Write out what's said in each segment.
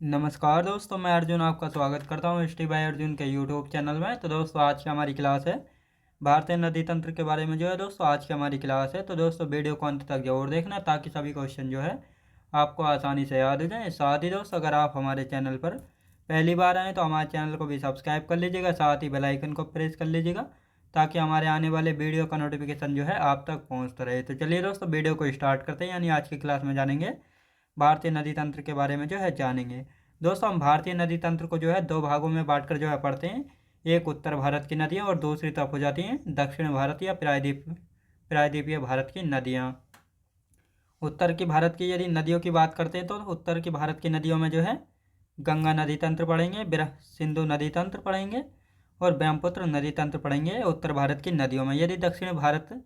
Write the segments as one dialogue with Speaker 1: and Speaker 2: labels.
Speaker 1: नमस्कार दोस्तों, मैं अर्जुन आपका स्वागत करता हूँ हिस्ट्री बाय अर्जुन के यूट्यूब चैनल में। तो दोस्तों आज की हमारी क्लास है भारतीय नदी तंत्र के बारे में। जो है दोस्तों आज की हमारी क्लास है, तो दोस्तों वीडियो को अंत तक जरूर देखना ताकि सभी क्वेश्चन जो है आपको आसानी से याद हो जाए। साथ ही दोस्तों अगर आप हमारे चैनल पर पहली बार आएँ तो हमारे चैनल को भी सब्सक्राइब कर लीजिएगा, साथ ही बेल आइकन को प्रेस कर लीजिएगा ताकि हमारे आने वाले वीडियो का नोटिफिकेशन जो है आप तक पहुँचता रहे। तो चलिए दोस्तों वीडियो को स्टार्ट करते हैं, यानी आज की क्लास में जानेंगे भारतीय नदी तंत्र के बारे में जो है जानेंगे। दोस्तों हम भारतीय नदी तंत्र को जो है दो भागों में बांटकर जो है पढ़ते हैं। एक उत्तर भारत की नदियाँ और दूसरी तरफ हो जाती हैं दक्षिण भारत या प्रायद्वीपीय भारत की नदियाँ। उत्तर की भारत की यदि नदियों की बात करते हैं तो उत्तर की भारत की नदियों में जो है गंगा नदी तंत्र पढ़ेंगे, सिंधु नदी तंत्र पढ़ेंगे और ब्रह्मपुत्र नदी तंत्र पढ़ेंगे उत्तर भारत की नदियों में। यदि दक्षिण भारत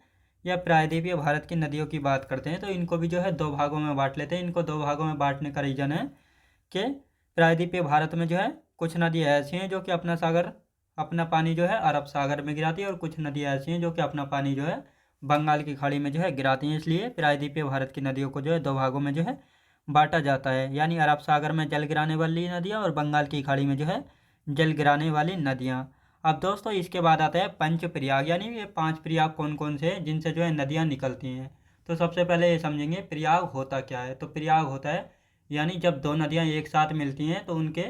Speaker 1: या प्रायद्वीपीय भारत की नदियों की बात करते हैं तो इनको भी जो है दो भागों में बांट लेते हैं। इनको दो भागों में बांटने का रीज़न है कि प्रायद्वीपीय भारत में जो है कुछ नदियाँ ऐसी हैं जो कि अपना पानी जो है अरब सागर में गिराती है और कुछ नदियाँ ऐसी हैं जो कि अपना पानी जो है बंगाल की खाड़ी में जो है गिराती हैं। इसलिए प्रायद्वीपीय भारत की नदियों को जो है दो भागों में जो है बांटा जाता है, यानी अरब सागर में जल गिराने वाली नदियाँ और बंगाल की खाड़ी में जो है जल गिराने वाली नदियाँ। अब दोस्तों इसके बाद आता है पंच प्रयाग, यानी ये पांच प्रयाग कौन कौन से हैं जिनसे जो है नदियाँ निकलती हैं। तो सबसे पहले ये समझेंगे प्रयाग होता क्या है। तो प्रयाग होता है यानी जब दो नदियाँ एक साथ मिलती हैं तो उनके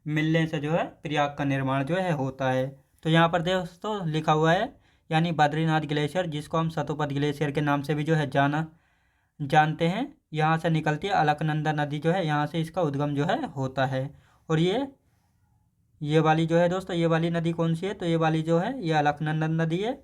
Speaker 1: मिलने से जो है प्रयाग का निर्माण जो है होता है। तो यहाँ पर दोस्तों लिखा हुआ है यानी बद्रीनाथ ग्लेशियर, जिसको हम सतोपत ग्लेशियर के नाम से भी जो है जानते हैं, यहाँ से निकलती है। अलकनंदा नदी जो है यहाँ से इसका उद्गम जो है होता है। और ये वाली जो है दोस्तों, ये वाली नदी कौन सी है, तो ये वाली जो है ये अलकनंदा नदी है।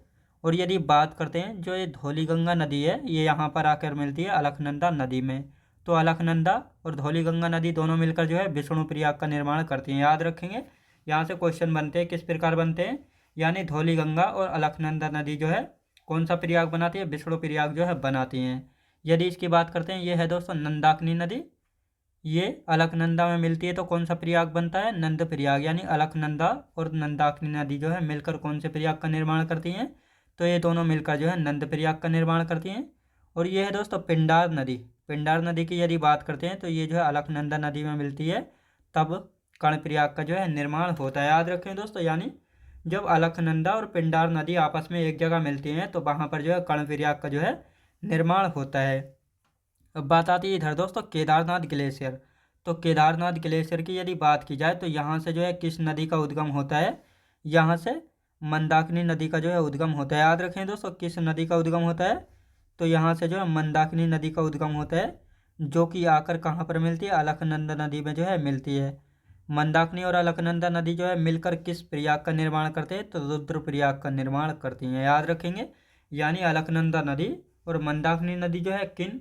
Speaker 1: और यदि बात करते हैं जो ये धौलीगंगा नदी है, ये यहाँ पर आकर मिलती है अलकनंदा नदी में। तो अलकनंदा और धौलीगंगा नदी दोनों मिलकर जो है विष्णु प्रयाग का निर्माण करती हैं। याद रखेंगे, यहाँ से क्वेश्चन बनते हैं किस प्रकार बनते हैं, यानी धौलीगंगा और अलकनंदा नदी जो है कौन सा प्रयाग बनाती है, विष्णु प्रयाग जो है बनाती हैं। यदि इसकी बात करते हैं, ये है दोस्तों नंदाकिनी नदी, ये अलकनंदा में मिलती है तो कौन सा प्रयाग बनता है, नंद प्रयाग। यानी अलकनंदा और नंदाकिनी नदी जो है मिलकर कौन से प्रयाग का निर्माण करती हैं, तो ये दोनों मिलकर जो है नंद प्रयाग का निर्माण करती हैं। और ये है दोस्तों पिंडार नदी। पिंडार नदी की यदि बात करते हैं तो ये जो है अलकनंदा नदी में मिलती है, तब कर्ण प्रयाग का जो है निर्माण होता है। याद रखें दोस्तों, यानी जब अलकनंदा और पिंडार नदी आपस में एक जगह मिलती हैं तो वहाँ पर जो है कर्ण प्रयाग का जो है निर्माण होता है। अब बात आती है इधर दोस्तों केदारनाथ ग्लेशियर। तो केदारनाथ ग्लेशियर की यदि बात की जाए तो यहाँ से जो है किस नदी का उद्गम होता है, यहाँ से मंदाकिनी नदी का जो है उद्गम होता है। याद रखें दोस्तों किस नदी का उद्गम होता है, तो यहाँ से जो है मंदाकिनी नदी का उद्गम होता है, जो कि आकर कहाँ पर मिलती है, अलकनंदा नदी में जो है मिलती है। मंदाकिनी और अलकनंदा नदी जो है मिलकर किस प्रयाग का निर्माण करते हैं, तो रुद्र प्रयाग का निर्माण करती हैं। याद रखेंगे, यानी अलकनंदा नदी और मंदाकिनी नदी जो है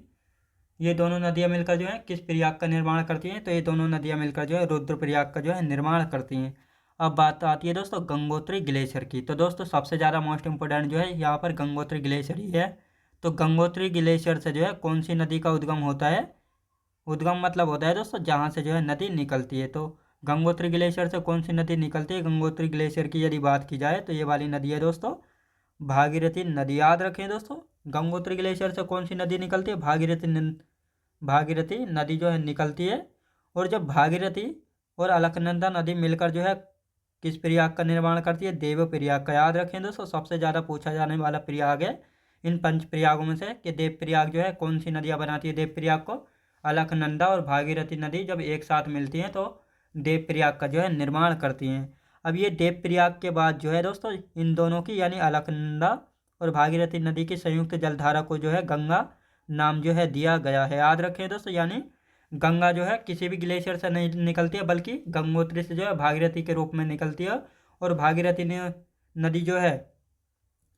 Speaker 1: ये दोनों नदियाँ मिलकर जो है किस प्रयाग का निर्माण करती हैं, तो ये दोनों नदियाँ मिलकर जो है रुद्र प्रयाग का जो है निर्माण करती हैं। अब बात आती है दोस्तों गंगोत्री ग्लेशियर की। तो दोस्तों सबसे ज़्यादा मोस्ट इंपोर्टेंट जो है यहाँ पर गंगोत्री ग्लेशियर ही है। तो गंगोत्री ग्लेशियर से जो है कौन सी नदी का उद्गम होता है, उद्गम मतलब होता है दोस्तों जहाँ से जो है नदी निकलती है। तो गंगोत्री ग्लेशियर से कौन सी नदी निकलती है, गंगोत्री ग्लेशियर की यदि बात की जाए तो ये वाली नदी है दोस्तों भागीरथी नदी। याद रखें दोस्तों, गंगोत्री ग्लेशियर से कौन सी नदी निकलती है, भागीरथी नदी जो है निकलती है। और जब भागीरथी और अलकनंदा नदी मिलकर जो है किस प्रयाग का निर्माण करती है, देव प्रयाग का। याद रखें दोस्तों सबसे ज़्यादा पूछा जाने वाला प्रयाग है इन पंच प्रयागों में से कि देव प्रयाग जो है कौन सी नदियाँ बनाती है देव प्रयाग को, अलकनंदा और भागीरथी नदी जब एक साथ मिलती हैं तो देव प्रयाग का जो है निर्माण करती हैं। अब ये देव प्रयाग के बाद जो है दोस्तों इन दोनों की यानी अलकनंदा और भागीरथी नदी की संयुक्त जलधारा को जो है गंगा नाम जो है दिया गया है। याद रखें दोस्तों, यानी गंगा जो है किसी भी ग्लेशियर से नहीं निकलती है बल्कि गंगोत्री से जो है भागीरथी के रूप में निकलती है। और भागीरथी नदी जो है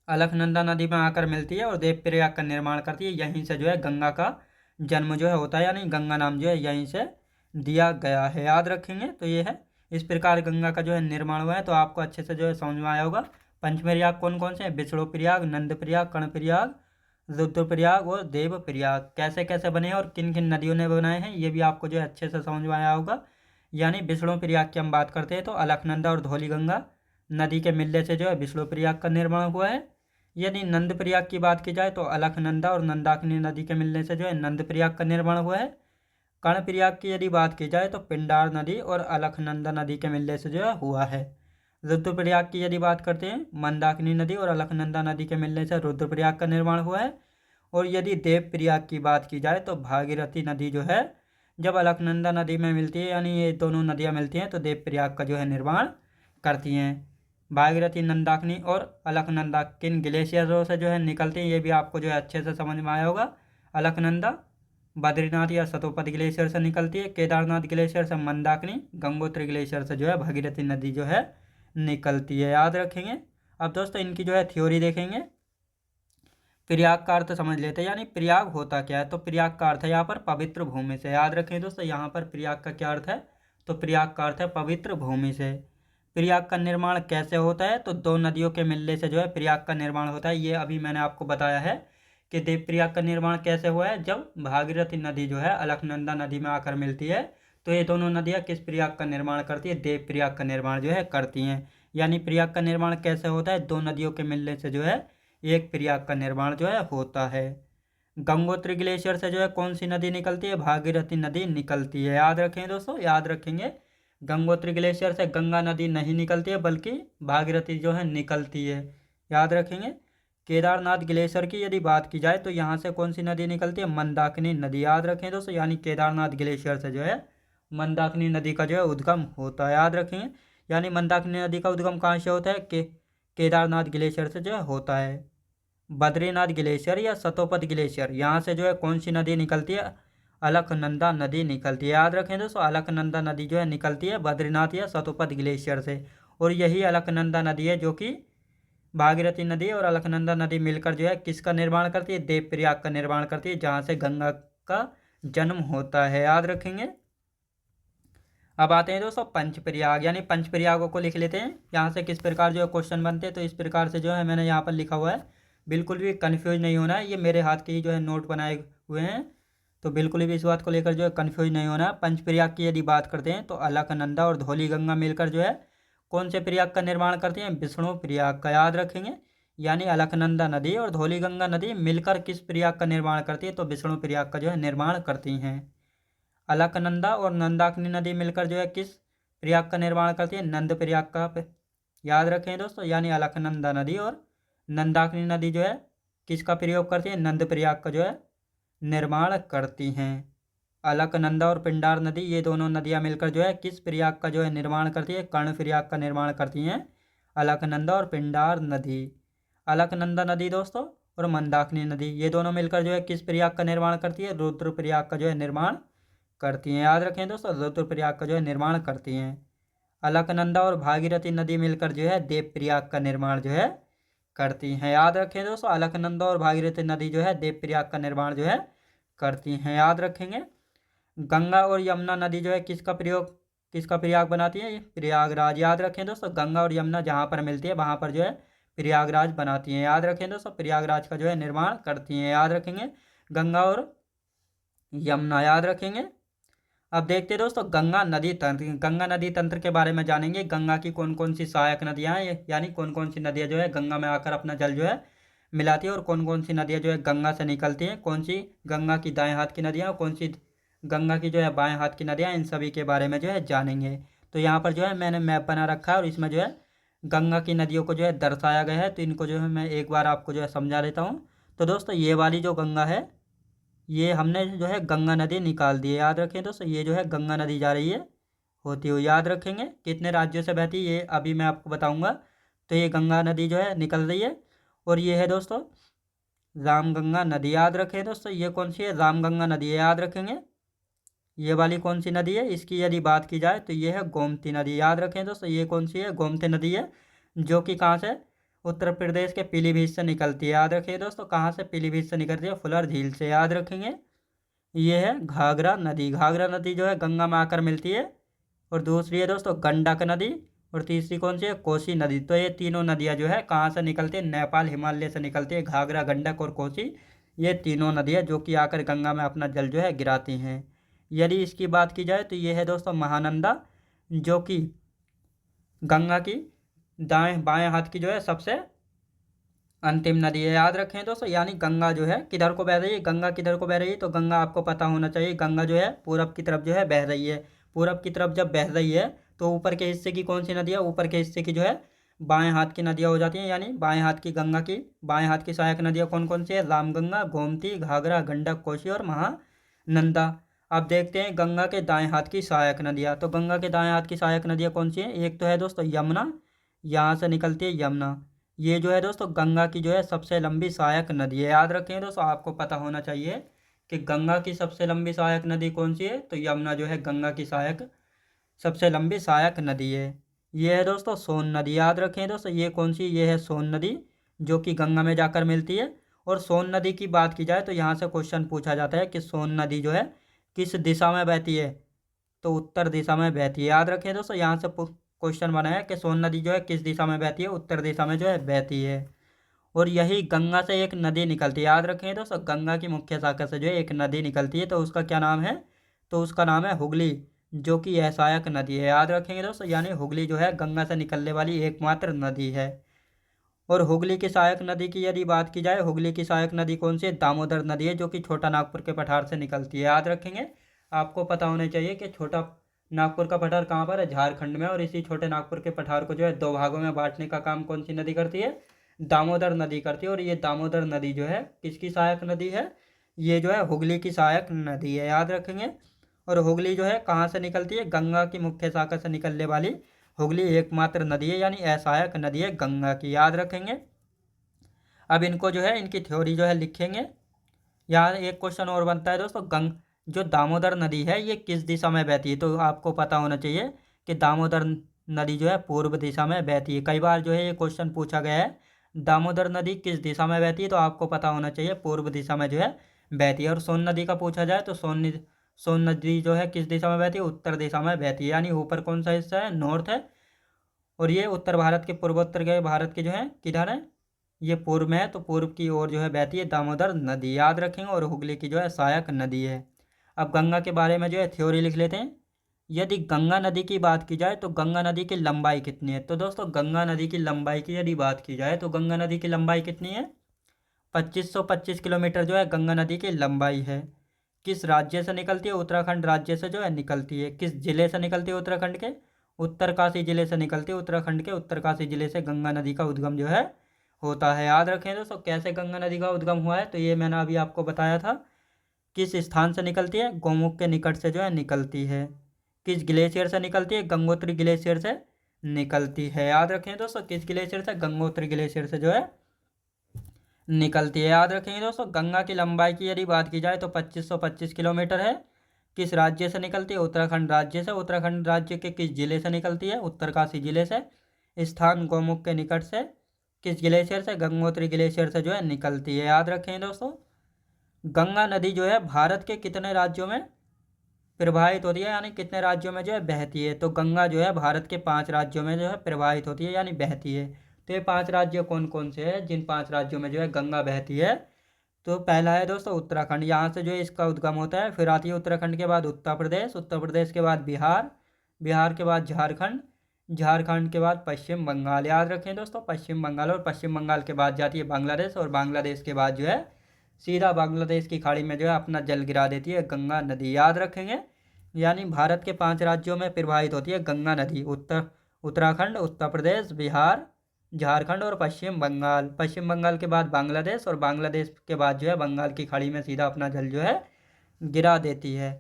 Speaker 1: अलकनंदा नदी में आकर मिलती है और देवप्रयाग का निर्माण करती है। यहीं से जो है गंगा का जन्म जो है होता है, यानी गंगा नाम जो है यहीं से दिया गया है। याद रखेंगे, तो ये है इस प्रकार गंगा का जो है निर्माण हुआ है। तो आपको अच्छे से जो है समझ में आया होगा पंचप्रयाग कौन कौन से हैं, विष्णु प्रयाग, नंद प्रयाग, कर्ण प्रयाग, रुद्रप्रयाग और देव प्रयाग कैसे कैसे बने हैं और किन किन नदियों ने बनाए हैं, ये भी आपको जो है अच्छे से समझ में आया होगा। यानी विष्णु प्रयाग की हम बात करते हैं तो अलकनंदा और धौलीगंगा नदी के मिलने से जो है विष्णु प्रयाग का निर्माण हुआ है। यदि नंद प्रयाग की बात की जाए तो अलकनंदा और नंदाकिनी नदी के मिलने से जो है नंद प्रयाग का निर्माण हुआ है। कर्णप्रयाग की यदि बात की जाए तो पिंडार नदी और अलकनंदा नदी के मिलने से जो है हुआ है। रुद्रप्रयाग की यदि बात करते हैं, मंदाकिनी नदी और अलकनंदा नदी के मिलने से रुद्रप्रयाग का निर्माण हुआ है। और यदि देवप्रयाग की बात की जाए तो भागीरथी नदी जो है जब अलकनंदा नदी में मिलती है, यानी ये दोनों नदियाँ मिलती हैं तो देवप्रयाग का जो है निर्माण करती हैं। भागीरथी, मंदाकिनी और अलकनंदा किन ग्लेशियरों से जो है निकलती हैं, ये भी आपको जो है अच्छे से समझ में आया होगा। अलकनंदा बद्रीनाथ या सतोपत ग्लेशियर से निकलती है, केदारनाथ ग्लेशियर से मंदाकिनी, गंगोत्री ग्लेशियर से जो है भागीरथी नदी जो है निकलती है, याद रखेंगे। अब दोस्तों इनकी जो है थ्योरी देखेंगे। प्रयाग का अर्थ समझ लेते हैं, यानी प्रयाग होता क्या है। तो प्रयाग का अर्थ है यहाँ पर पवित्र भूमि से, याद रखें दोस्तों। यहाँ पर प्रयाग का क्या अर्थ है, तो प्रयाग का अर्थ है पवित्र भूमि से। प्रयाग का निर्माण कैसे होता है, तो दो नदियों के मिलने से जो है प्रयाग का निर्माण होता है। ये अभी मैंने आपको बताया है कि देवप्रयाग का निर्माण कैसे हुआ है, जब भागीरथी नदी जो है अलकनंदा नदी में आकर मिलती है तो ये दोनों नदियाँ किस प्रयाग का निर्माण करती है, देवप्रयाग का निर्माण जो है करती हैं। यानी प्रयाग का निर्माण कैसे होता है, दो नदियों के मिलने से जो है एक प्रयाग का निर्माण जो है होता है। गंगोत्री ग्लेशियर से जो है कौन सी नदी निकलती है, भागीरथी नदी निकलती है, याद रखें दोस्तों, याद रखेंगे। गंगोत्री ग्लेशियर से गंगा नदी नहीं निकलती है बल्कि भागीरथी जो है निकलती है, याद रखेंगे। केदारनाथ ग्लेशियर की यदि बात की जाए तो यहाँ से कौन सी नदी निकलती है, मंदाकिनी नदी, याद रखें दोस्तों। यानी केदारनाथ ग्लेशियर से जो है मंदाकिनी नदी का जो है उद्गम होता है, याद रखेंगे। यानी मंदाकिनी नदी का उद्गम कहाँ से होता है, केदारनाथ ग्लेशियर से जो है होता है। बद्रीनाथ ग्लेशियर या सतोपत ग्लेशियर, यहाँ से जो है कौन सी नदी निकलती है, अलकनंदा नदी निकलती है, याद रखें दोस्तों। अलकनंदा नदी जो है निकलती है बद्रीनाथ या सतोपत ग्लेशियर से। और यही अलकनंदा नदी है जो कि भागीरथी नदी और अलकनंदा नदी मिलकर जो है किसका निर्माण करती है, देवप्रयाग का निर्माण करती है, जहाँ से गंगा का जन्म होता है, याद रखेंगे। अब आते हैं दोस्तों पंचप्रयाग, यानी पंचप्रयागों को लिख लेते हैं। यहाँ से किस प्रकार जो है क्वेश्चन बनते हैं, तो इस प्रकार से जो है मैंने यहाँ पर लिखा हुआ है। बिल्कुल भी कन्फ्यूज नहीं होना है, ये मेरे हाथ के ही जो है नोट बनाए हुए हैं, तो बिल्कुल भी इस बात को लेकर जो है कन्फ्यूज नहीं होना है। पंचप्रयाग की यदि बात करते हैं तो अलकनंदा और धौली गंगा मिलकर जो है कौन से प्रयाग का निर्माण करती हैं, विष्णु प्रयाग का, याद रखेंगे। यानी अलकनंदा नदी और धौली गंगा नदी मिलकर किस प्रयाग का निर्माण करती है, तो विष्णु प्रयाग का जो है निर्माण करती हैं। अलकनंदा और नंदाकिनी नदी मिलकर जो है किस प्रयाग का निर्माण करती है, नंद प्रयाग का, याद रखें दोस्तों। यानी अलकनंदा नदी और नंदाकिनी नदी जो है किसका प्रयोग करती है, नंद प्रयाग का जो है निर्माण करती हैं। अलकनंदा और पिंडार नदी, ये दोनों नदियाँ मिलकर जो है किस प्रयाग का जो है निर्माण करती है, कर्ण प्रयाग का निर्माण करती हैं, अलकनंदा और पिंडार नदी। अलकनंदा नदी दोस्तों और मंदाकिनी नदी, ये दोनों मिलकर जो है किस प्रयाग का निर्माण करती है, रुद्र प्रयाग का जो है निर्माण करती हैं, याद रखें दोस्तों। रुद्रप्रयाग का जो है निर्माण करती हैं। अलकनंदा और भागीरथी नदी मिलकर जो है देवप्रयाग का निर्माण जो है करती हैं, याद रखें दोस्तों। अलकनंदा और भागीरथी नदी जो है देवप्रयाग का निर्माण जो है करती हैं, याद रखेंगे। गंगा और यमुना नदी जो है किसका प्रयाग बनाती है, प्रयागराज, याद रखें दोस्तों। गंगा और यमुना जहाँ पर मिलती है वहाँ पर जो है प्रयागराज बनाती हैं, याद रखें दोस्तों। प्रयागराज का जो है निर्माण करती हैं, याद रखेंगे। गंगा और यमुना, याद रखेंगे। अब देखते हैं दोस्तों गंगा नदी तंत्र के बारे में जानेंगे। गंगा की कौन कौन सी सहायक नदियाँ हैं, यानी कौन कौन सी नदियाँ जो है गंगा में आकर अपना जल जो है मिलाती है, और कौन कौन सी नदियाँ जो है गंगा से निकलती हैं, कौन सी गंगा की दाएं हाथ की नदियाँ और कौन सी गंगा की जो है बाएं हाथ की नदियाँ, इन सभी के बारे में जो है जानेंगे। तो यहाँ पर जो है मैंने मैप बना रखा है और इसमें जो है गंगा की नदियों को जो है दर्शाया गया है, तो इनको जो है मैं एक बार आपको जो है समझा देता हूँ। तो दोस्तों ये वाली जो गंगा है, ये हमने जो है गंगा नदी निकाल दी है, याद रखें दोस्तों। ये जो है गंगा नदी जा रही है होती हुई, याद रखेंगे। कितने राज्यों से बहती है ये अभी मैं आपको बताऊंगा। तो ये गंगा नदी जो है निकल रही है, और ये है दोस्तों रामगंगा नदी, याद रखें दोस्तों। ये कौन सी है, रामगंगा नदी है, याद रखेंगे। ये वाली कौन सी नदी है, इसकी यदि बात की जाए तो ये है गोमती नदी, याद रखें दोस्तों। ये कौन सी है, गोमती नदी है, जो कि कहाँ से, उत्तर प्रदेश के पीलीभीत से निकलती है, याद रखिए दोस्तों। कहाँ से, पीलीभीत से निकलती है, फुलर झील से, याद रखेंगे। ये है घाघरा नदी जो है गंगा में आकर मिलती है। और दूसरी है दोस्तों गंडक नदी, और तीसरी कौन सी है, कोसी नदी। तो ये तीनों नदियाँ जो है कहाँ से निकलती है, नेपाल हिमालय से निकलती है। घाघरा, गंडक और कोसी, ये तीनों नदियाँ जो कि आकर गंगा में अपना जल जो है गिराती हैं। यदि इसकी बात की जाए तो ये है दोस्तों महानंदा, जो कि गंगा की दाएं बाएं हाथ की जो है सबसे अंतिम नदी है। याद रखें दोस्तों, यानी गंगा जो है किधर को बह रही है, गंगा किधर को बह रही है, तो गंगा आपको पता होना चाहिए, गंगा जो है पूरब की तरफ जो है बह रही है। पूरब की तरफ जब बह रही है तो ऊपर के हिस्से की कौन सी नदी है, ऊपर के हिस्से की जो है बाएं हाथ की नदियाँ हो जाती हैं, यानी बाएं हाथ की गंगा की बाएं हाथ की सहायक नदियाँ कौन कौन सी है, रामगंगा, गोमती, घाघरा, गंडक, कोसी और महानंदा। अब देखते हैं गंगा के दाएं हाथ की सहायक नदियाँ। तो गंगा के दाएं हाथ की सहायक नदियाँ कौन सी हैं, एक तो है दोस्तों यमुना, यहाँ से निकलती है यमुना। ये जो है दोस्तों गंगा की जो है सबसे लंबी सहायक नदी है। याद रखें दोस्तों, आपको पता होना चाहिए कि गंगा की सबसे लंबी सहायक नदी कौन सी है, तो यमुना जो है गंगा की सहायक सबसे लंबी सहायक नदी है। ये है दोस्तों सोन नदी। याद रखें दोस्तों, ये कौन सी, ये है सोन नदी जो कि गंगा में जाकर मिलती है। और सोन नदी की बात की जाए तो यहाँ से क्वेश्चन पूछा जाता है कि सोन नदी जो है किस दिशा में बहती है, तो उत्तर दिशा में बहती है। याद रखें दोस्तों, यहाँ से क्वेश्चन बना है कि सोन नदी जो है किस दिशा में बहती है, उत्तर दिशा में जो है बहती है। और यही गंगा से एक नदी निकलती है। याद रखें दोस्तों, गंगा की मुख्य शाखा से जो है एक नदी निकलती है, तो उसका क्या नाम है, तो उसका नाम है हुगली, जो कि यह सहायक नदी है। याद रखेंगे दोस्तों, यानी हुगली जो है गंगा से निकलने वाली एकमात्र नदी है। और हुगली की सहायक नदी की यदि बात की जाए, हुगली की सहायक नदी कौन सी है, दामोदर नदी है, जो कि छोटा नागपुर के पठार से निकलती है। याद रखेंगे, आपको पता होना चाहिए कि छोटा नागपुर का पठार कहाँ पर है, झारखंड में। और इसी छोटे नागपुर के पठार को जो है दो भागों में बांटने का काम कौन सी नदी करती है, दामोदर नदी करती है। और ये दामोदर नदी जो है किसकी सहायक नदी है, ये जो है हुगली की सहायक नदी है। याद रखेंगे। और हुगली जो है कहाँ से निकलती है, गंगा की मुख्य शाखा से निकलने वाली हुगली एकमात्र नदी है, यानी असहायक नदी है गंगा की। याद रखेंगे। अब इनको जो है इनकी थ्योरी जो है लिखेंगे। यहाँ एक क्वेश्चन और बनता है दोस्तों, जो दामोदर नदी है ये किस दिशा में बहती है, तो आपको पता होना चाहिए कि दामोदर नदी जो है पूर्व दिशा में बहती है। कई बार जो है ये क्वेश्चन पूछा गया है, दामोदर नदी किस दिशा में बहती है, तो आपको पता होना चाहिए पूर्व दिशा में जो है बहती है। और सोन नदी का पूछा जाए तो सोन नदी जो है किस दिशा में बहती है, उत्तर दिशा में बहती है, यानी ऊपर कौन सा हिस्सा है, नॉर्थ है। और ये उत्तर भारत के पूर्वोत्तर के भारत के जो है किधर है, ये पूर्व में है, तो पूर्व की ओर जो है बहती है दामोदर नदी। याद रखेंगे। और हुगली की जो है सहायक नदी है। अब गंगा के बारे में जो है थ्योरी लिख लेते हैं। यदि गंगा नदी की बात की जाए तो गंगा नदी की लंबाई कितनी है, तो दोस्तों गंगा नदी की लंबाई की यदि बात की जाए तो गंगा नदी की लंबाई कितनी है, 2525 किलोमीटर जो है गंगा नदी की लंबाई है। किस राज्य से निकलती है, उत्तराखंड राज्य से जो है निकलती है। किस जिले से निकलती है, उत्तराखंड के उत्तरकाशी जिले से निकलती है। उत्तराखंड के उत्तरकाशी जिले से गंगा नदी का उद्गम जो है होता है। याद रखें दोस्तों, कैसे गंगा नदी का उद्गम हुआ है, तो ये मैंने अभी आपको बताया था। किस स्थान से निकलती है, गौमुख के निकट से जो है निकलती है। किस ग्लेशियर से निकलती है, गंगोत्री ग्लेशियर से निकलती है। याद रखें दोस्तों, किस ग्लेशियर से, गंगोत्री ग्लेशियर से जो है निकलती है। याद रखेंगे दोस्तों, गंगा की लंबाई की यदि बात की जाए तो 2525 किलोमीटर है। किस राज्य से निकलती है, उत्तराखंड राज्य से। उत्तराखंड राज्य के किस जिले से निकलती है, उत्तरकाशी जिले से। स्थान गौमुख के निकट से। किस ग्लेशियर से, गंगोत्री ग्लेशियर से जो है निकलती है। याद रखें दोस्तों, गंगा नदी जो है भारत के कितने राज्यों में प्रवाहित होती है, यानी कितने राज्यों में जो है बहती है, तो गंगा जो है भारत के 5 राज्यों में जो है प्रवाहित होती है, यानी बहती है। तो ये 5 राज्य कौन कौन से हैं, जिन 5 राज्यों में जो है गंगा बहती है, तो पहला है दोस्तों उत्तराखंड, यहाँ से जो है इसका उद्गम होता है। फिर आती है उत्तराखंड के बाद उत्तर प्रदेश, उत्तर प्रदेश के बाद बिहार, बिहार के बाद झारखंड, झारखंड के बाद पश्चिम बंगाल। याद रखें दोस्तों, पश्चिम बंगाल। और पश्चिम बंगाल के बाद जाती है बांग्लादेश, और बांग्लादेश के बाद जो है सीधा बांग्लादेश की खाड़ी में जो है अपना जल गिरा देती है गंगा नदी। याद रखेंगे, यानी भारत के 5 राज्यों में प्रवाहित होती है गंगा नदी। उत्तराखंड, उत्तर प्रदेश, बिहार, झारखंड और पश्चिम बंगाल। पश्चिम बंगाल के बाद बांग्लादेश, और बांग्लादेश के बाद जो है बंगाल की खाड़ी में सीधा अपना जल जो है गिरा देती है।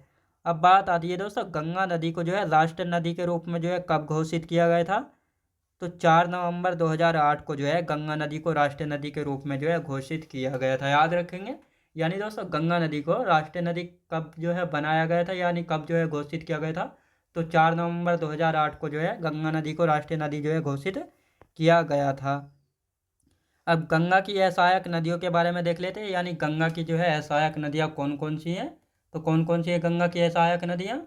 Speaker 1: अब बात आती है दोस्तों, गंगा नदी को जो है राष्ट्रीय नदी के रूप में जो है कब घोषित किया गया था, तो 4 नवंबर 2008 को जो है गंगा नदी को राष्ट्रीय नदी के रूप में जो है घोषित किया गया था। याद रखेंगे, यानी दोस्तों गंगा नदी को राष्ट्रीय नदी कब जो है बनाया गया था, यानी कब जो है घोषित किया गया था, तो 4 नवंबर 2008 को जो है गंगा नदी को राष्ट्रीय नदी जो है घोषित किया गया था। अब गंगा की असहायक नदियों के बारे में देख लेते हैं, यानी गंगा की जो है असहायक नदियाँ कौन कौन सी हैं, तो कौन कौन सी है गंगा की असहायक नदियाँ।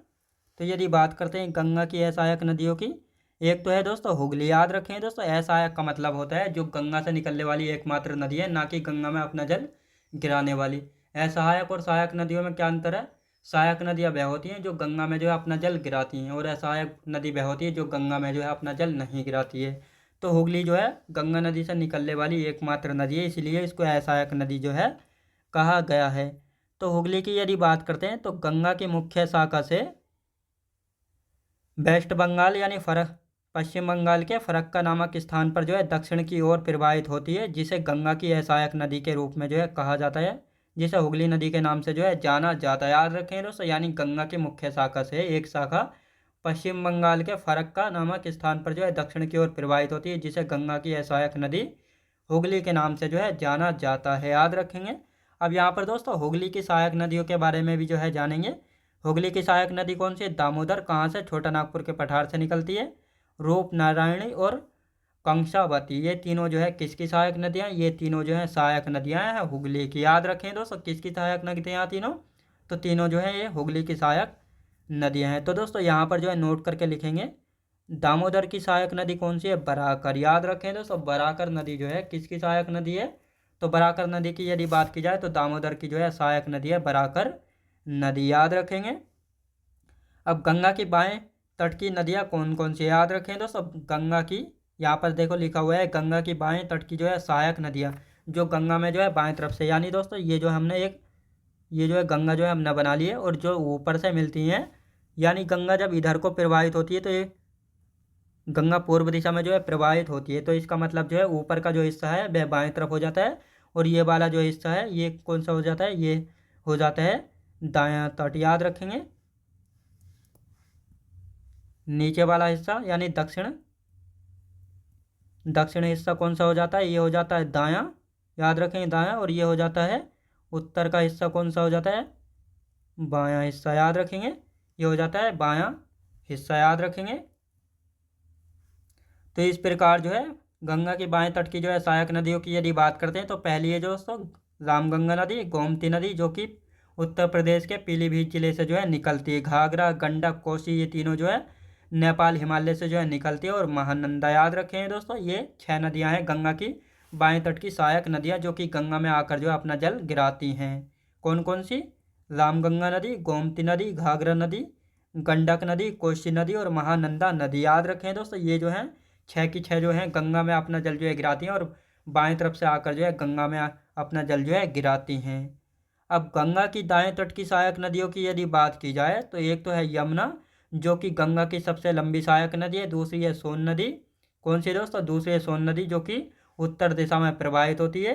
Speaker 1: तो यदि बात करते हैं गंगा की असहायक नदियों की, एक तो है दोस्तों हुगली। याद रखें दोस्तों, असहायक का मतलब होता है जो गंगा से निकलने वाली एकमात्र नदी है, ना कि गंगा में अपना जल गिराने वाली। असहायक और सहायक नदियों में क्या अंतर है, सहायक नदियाँ वह होती हैं जो गंगा में जो है अपना जल गिराती हैं, और असहायक नदी वह होती है जो गंगा में जो है अपना जल नहीं गिराती है। तो हुगली जो है गंगा नदी से निकलने वाली एकमात्र नदी है, इसलिए इसको असहायक नदी जो है कहा गया है। तो हुगली की यदि बात करते हैं तो गंगा की मुख्य शाखा से वेस्ट बंगाल यानी फरक पश्चिम बंगाल के फरक्का नामक स्थान पर जो है दक्षिण की ओर प्रवाहित होती है, जिसे गंगा की असहायक नदी के रूप में जो है कहा जाता है, जिसे हुगली नदी के नाम से जो है जाना जाता है। याद रखें दोस्तों, यानी गंगा की मुख्य शाखा से एक शाखा पश्चिम बंगाल के फरक्का नामक स्थान पर जो है दक्षिण की ओर प्रवाहित होती है, जिसे गंगा की असहायक नदी हुगली के नाम से जो है जाना जाता है। याद रखेंगे। अब यहाँ पर दोस्तों हुगली की सहायक नदियों के बारे में भी जो है जानेंगे। हुगली की सहायक नदी कौन सी है? दामोदर कहाँ से? छोटा नागपुर के पठार से निकलती है। रूप नारायणी और कंसावती, ये तीनों जो है किसकी सहायक नदियाँ? ये तीनों जो है सहायक नदियाँ हैं हुगली की। याद रखें दोस्तों, किसकी सहायक नदियाँ तीनों? तो तीनों जो है ये हुगली की सहायक नदियाँ हैं। तो दोस्तों यहाँ पर जो है नोट करके लिखेंगे, दामोदर की सहायक नदी कौन सी है? बराकर। याद रखें दोस्तों, बराकर नदी जो है किसकी सहायक नदी है? तो बराकर नदी की यदि बात की जाए तो दामोदर की जो है सहायक नदी है बराकर नदी। याद रखेंगे। अब गंगा की बाएं तट की नदियाँ कौन कौन सी? याद रखें दोस्तों, गंगा की यहाँ पर देखो लिखा हुआ है गंगा की बाएं तट की जो है सहायक नदियाँ, जो गंगा में जो है बाएं तरफ से, यानी दोस्तों ये जो हमने एक ये जो है गंगा जो है हमने बना ली है, और जो ऊपर से मिलती हैं, यानी गंगा जब इधर को प्रवाहित होती है तो ये गंगा पूर्व दिशा में जो है प्रवाहित होती है, तो इसका मतलब जो है ऊपर का जो हिस्सा है वह बाएं तरफ हो जाता है, और ये वाला जो हिस्सा है ये कौन सा हो जाता है? ये हो जाता है दायां तट। याद रखेंगे। नीचे वाला हिस्सा यानी दक्षिण दक्षिण हिस्सा कौन सा हो जाता है? ये हो जाता है दायां। याद रखेंगे दायां। और ये हो जाता है उत्तर का हिस्सा कौन सा हो जाता है? बायां हिस्सा। याद रखेंगे। ये हो जाता है बायां हिस्सा। याद रखेंगे। तो इस प्रकार जो है गंगा के बाएं तट की जो है सहायक नदियों की यदि बात करते हैं तो पहली है दोस्तों रामगंगा नदी, गोमती नदी जो कि उत्तर प्रदेश के पीलीभीत जिले से जो है निकलती है। घाघरा, गंडक, कोसी, ये तीनों जो है नेपाल हिमालय से जो है निकलती है। और महानंदा। याद रखें दोस्तों, ये 6 नदियां हैं गंगा की बाएं तट की सहायक नदियां, जो कि गंगा में आकर जो है अपना जल गिराती हैं। कौन कौन सी? रामगंगा नदी, गोमती नदी, घाघरा नदी, गंडक नदी, कोसी नदी और महानंदा नदी। याद रखें दोस्तों, ये जो है 6 की 6 जो है गंगा में अपना जल जो है गिराती हैं, और बाएं तरफ से आकर जो है गंगा में अपना जल जो है गिराती हैं। अब गंगा की दाएं तट की सहायक नदियों की यदि बात की जाए तो एक तो है यमुना, जो कि गंगा की सबसे लंबी सहायक नदी है। दूसरी है सोन नदी। कौन सी दोस्तों? दूसरी है सोन नदी, जो कि उत्तर दिशा में प्रवाहित होती है।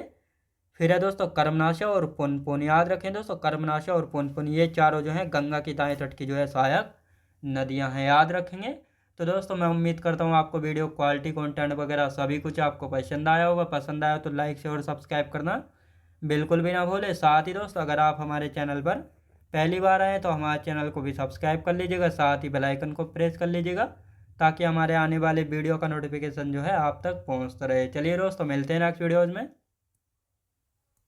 Speaker 1: फिर है दोस्तों कर्मनाशा और पुनपुन। याद रखें दोस्तों, कर्मनाशा और पुनपुन, ये चारों जो है गंगा की दाएं तट की जो है सहायक नदियां हैं। याद रखेंगे। तो दोस्तों मैं उम्मीद करता हूँ आपको वीडियो क्वालिटी, कंटेंट वगैरह सभी कुछ आपको पसंद आया होगा। पसंद आया तो लाइक शेयर और सब्सक्राइब करना बिल्कुल भी ना भूले। साथ ही दोस्तों अगर आप हमारे चैनल पर पहली बार आए तो हमारे चैनल को भी सब्सक्राइब कर लीजिएगा, साथ ही बेल आइकन को प्रेस कर लीजिएगा, ताकि हमारे आने वाले वीडियो का नोटिफिकेशन जो है आप तक पहुंचता रहे। चलिए दोस्तों मिलते हैं नेक्स्ट वीडियोज़ में।